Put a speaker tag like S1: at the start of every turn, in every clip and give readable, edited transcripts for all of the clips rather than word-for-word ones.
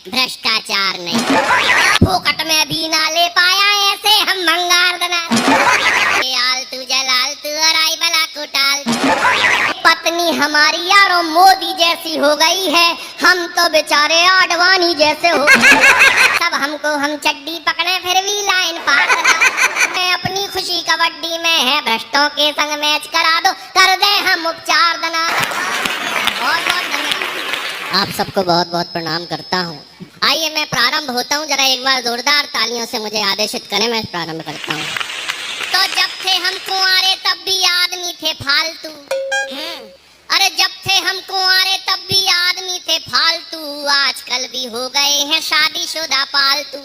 S1: भ्रष्टाचार नहीं। फोकट में भी ना ले पाया ऐसे हम भंगार दना। आलतू जलालतू और आई बला कुटाल। पत्नी हमारी यारो मोदी जैसी हो गई है, हम तो बेचारे आडवाणी जैसे हो। तब हमको हम चड्डी पकड़े फिर भी लाइन पार करना। अपनी खुशी कबड्डी में है, भ्रष्टों के संग मैच करा दो, कर दे हम उपचार दना। बहुत बहुत धन्यवाद। आप सबको बहुत बहुत प्रणाम करता हूँ। आइए मैं प्रारंभ होता हूँ, जरा एक बार जोरदार तालियों से मुझे आदेशित करें, मैं प्रारंभ करता हूँ। तो जब थे हम कुंवारे तब भी आदमी थे फालतू। अरे जब थे हम कुंवारे तब भी आदमी थे फालतू, आजकल भी हो गए हैं शादीशुदा पालतू।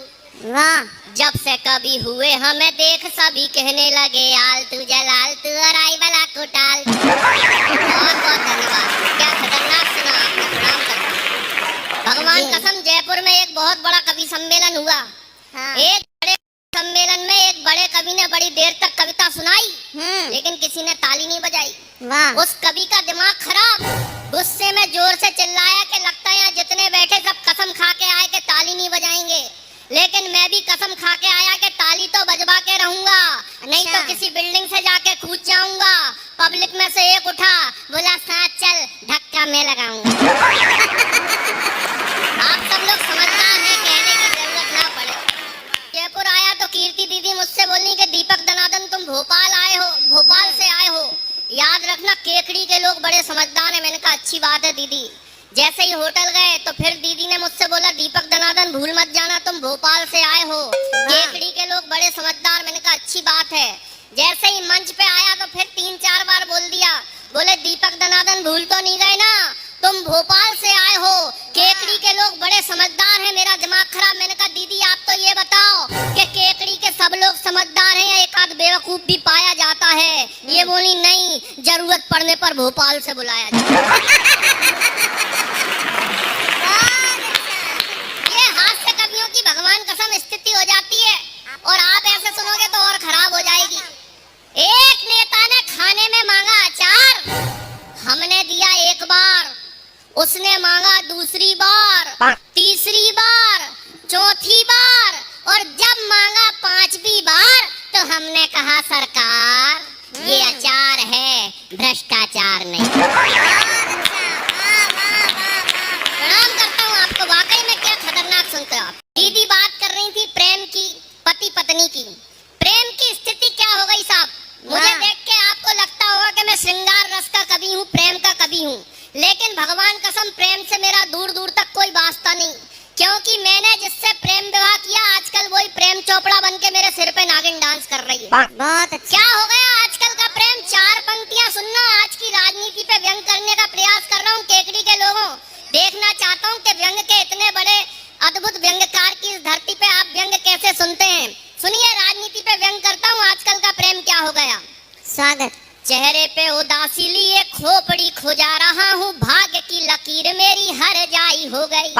S1: वाह। जब से कभी हुए हमें देख सभी कहने लगे आलतू जलालतू और आई बला कुटाल। बहुत बहुत धन्यवाद। क्या खतरनाक सुना आपने, प्रणाम करता हूं। भगवान कसम जयपुर में एक बहुत बड़ा कवि सम्मेलन हुआ। एक बड़े सम्मेलन में एक बड़े कवि ने बड़ी देर तक कविता सुनाई, लेकिन किसी ने ताली नहीं बजाई। उस कवि का दिमाग खराब, गुस्से में जोर से चिल्लाया कि लगता है यहाँ जितने बैठे सब कसम खा के आए कि ताली नहीं बजाएंगे, लेकिन मैं भी कसम खा के आया कि ताली तो बजवा के रहूंगा, नहीं तो किसी बिल्डिंग से जाके कूद जाऊंगा। पब्लिक में से एक उठा, बोला साथ चल, धक्का मैं लगाऊंगा। आप सब लोग समझदार हैं, कहने की जरूरत ना पड़े। जयपुर आया तो कीर्ति दीदी मुझसे बोली कि दीपक दनादन तुम भोपाल आए हो, भोपाल से आए हो, याद रखना केकड़ी के लोग बड़े समझदार हैं। मैंने कहा अच्छी बात है दीदी। जैसे ही होटल गए तो फिर दीदी ने मुझसे बोला दीपक दनादन भूल मत जाना तुम भोपाल से आए हो, केकड़ी के लोग बड़े समझदार। मैंने कहा अच्छी बात है। जैसे ही मंच पे आया तो फिर 3-4 बार बोल दिया, बोले दीपक दनादन भूल तो नहीं गए ना, तुम भोपाल से आए हो, केकड़ी के लोग बड़े समझदार हैं। मेरा दिमाग खराब। मैंने कहा दीदी आप तो ये बताओ कि केकड़ी के सब लोग समझदार हैं या एक आध बेवकूफ भी पाया जाता है? ये बोली नहीं, जरूरत पड़ने पर भोपाल से बुलाया जाता है। ये हास्य कवियों की भगवान कसम स्थिति हो जाती है, और आप ऐसे सुनोगे तो और खराब हो जाएगी। एक नेता ने खाने में मांगा अचार, हमने दिया एक बार, उसने मांगा दूसरी बार, तीसरी बार, चौथी बार, और जब मांगा 5वीं बार तो हमने कहा सरकार ये अचार है, भ्रष्टाचार नहीं। प्रणाम करता हूँ आपको, वाकई में क्या खतरनाक सुनते हो आप। दीदी बात कर रही थी प्रेम की, पति पत्नी की। प्रेम की स्थिति क्या हो गई साहब? मुझे देख के आपको लगता होगा कि मैं श्रृंगार रस का कवि हूँ, प्रेम का कवि हूँ, लेकिन भगवान कसम प्रेम से मेरा दूर दूर तक कोई वास्ता नहीं, क्योंकि मैंने जिससे प्रेम विवाह किया आजकल वही प्रेम चोपड़ा बनके मेरे सिर पे नागिन डांस कर रही है। बहुत अच्छा। क्या हो गया आजकल का प्रेम? 4 पंक्तियां सुनना, आज की राजनीति पे व्यंग करने का प्रयास कर रहा हूँ। केकड़ी के लोगों, देखना चाहता हूँ कि व्यंग के इतने बड़े अद्भुत व्यंगकार की इस धरती पे आप व्यंग कैसे सुनते हैं। सुनिए, राजनीति पे व्यंग करता हूँ, आजकल का प्रेम क्या हो गया। स्वागत। चेहरे पे उदासी लिए खोपड़ी खोजा रहा हूँ, भाग्य की लकीर मेरी हर जाई हो गई।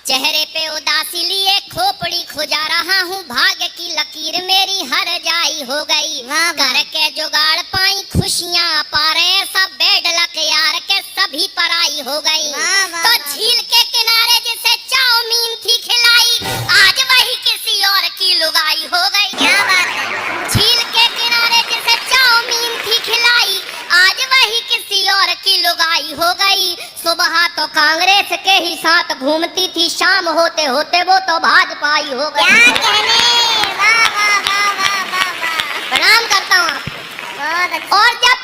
S1: चेहरे पे उदासी लिए खोपड़ी खोजा रहा हूँ, भाग्य की लकीर मेरी हर जाई हो गई। घर के जुगाड़ पाई खुशियाँ पा रहे, सब बेड लक यार के सभी पराई हो गई। तो झील के किनारे जिसे चाउमीन थी खिलाई, आज वही किसी और की लुगाई हो गई। क्या बात है। झील के किनारे जिसे चाउमीन थी खिलाई, आज वही किसी और की लुगाई हो गई। सुबह तो कांग्रेस के ही साथ घूमती थी, शाम होते होते वो तो भाजपाई हो गई। क्या कहने। वाह वाह वाह वाह वाह। प्रणाम करता हूँ आप। और जब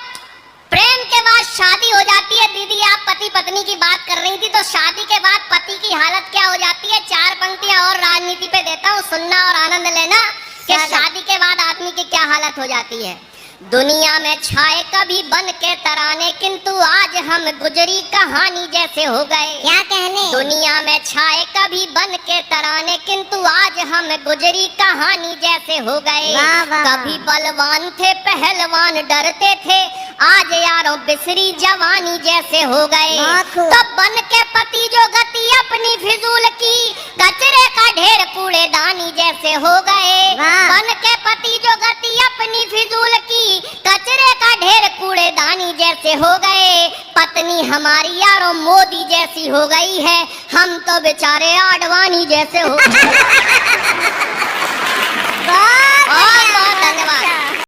S1: प्रेम के बाद शादी हो जाती है, दीदी आप पति पत्नी की बात कर रही थी, तो शादी के बाद पति की हालत क्या हो जाती है? 4 पंक्तियां और राजनीति पे देता हूँ, सुनना और आनंद लेना कि शादी के बाद आदमी की क्या हालत हो जाती है। दुनिया में छाए कभी बन के तराने, किंतु आज हम गुजरी कहानी जैसे हो गए। क्या कहने। दुनिया में छाए कभी बन के तराने, किंतु आज हम गुजरी कहानी जैसे हो गए। कभी बलवान थे पहलवान डरते थे, आज यारों बिसरी जवानी जैसे हो गए। तो बन के पति जो गति अपनी फिजूल की, कचरे का ढेर कूड़ेदानी जैसे हो गए। बन के पति जो गति अपनी फिजूल की, कचरे का ढेर कूड़ेदानी जैसे हो गए। पत्नी हमारी यारों मोदी जैसी हो गई है, हम तो बेचारे आडवाणी जैसे हो